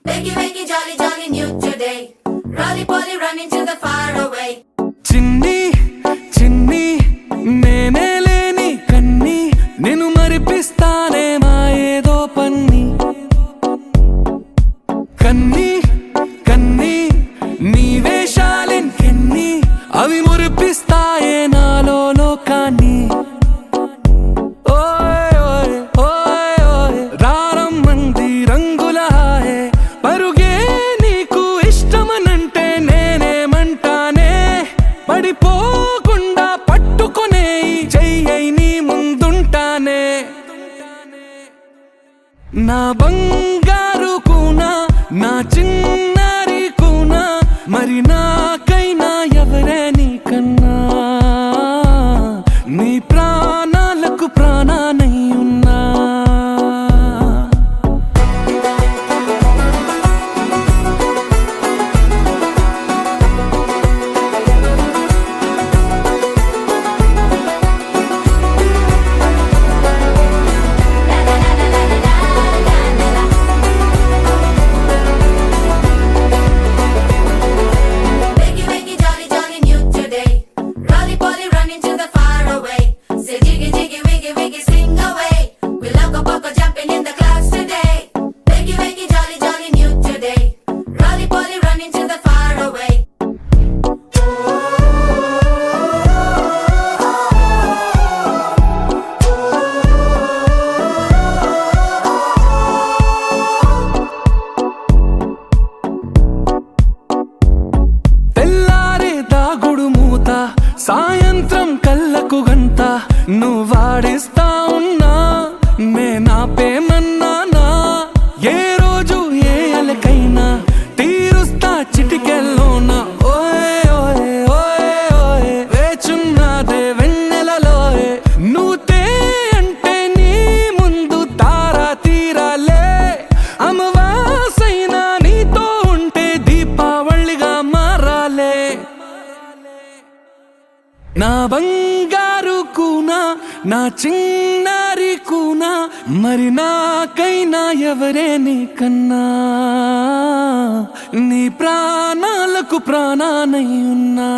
Wakey, wakey, jolly, jolly, new today. Rolly poly, running to the far away. చిన్ని చిన్ని నేనే లేని కన్ని నేను మరిపిస్తానే మా ఏదో పన్ని కన్ని కన్ని నీ వేషాలెన్కెన్ని అవి మురిపిస్తాయే నాలో లోకాన్ని ఓయ్ ఓయ్ ఓయ్ ఓయ్ రారమ్మంది రంగుల హాయే పరుగే నీకు ఇష్టమనంటే నేనేమంటానే పడిపోకుండా పట్టుకునే చెయ్యై నీ ముందుంటానే నా బంగారు కూనా నా చిన్నారి కూనా మరి నాకైనా ఎవరే నీకన్నా నీ ప్రాణాలకు ప్రాణానై ఉన్నా Wakey, wakey, jolly, jolly, new today. Rolly poly, running to the far away. Say jiggy, jiggy, wiggy, wiggy, sing away. We loco poco jumping in the clouds today. Wakey, wakey, jolly, jolly, new today. Rolly poly, running to the far away. తెల్లారే దాగుడు మూత సాయంత్రం కళ్ళకు గంట నువ్వాడిస్తా ఉన్నా నేనాపేమన్నానా ఏ రోజు ఏ అలకైనా తీరుస్తా చిటికెల్లోనా ఓయ్ ఓయ్ ఓయ్ ఓయ్ వేచున్నదే వెన్నెలలోయే నువ్వుతే అంటే నీ ముందు తారా తీరాలే అమవాసైనా నీతో ఉంటే దీపావళిగా మారాలే నా బంగారు కూనా నా చిన్నారి కూనా మరి నాకైనా ఎవరే నీకన్నా నీ ప్రాణాలకు ప్రాణానై ఉన్నా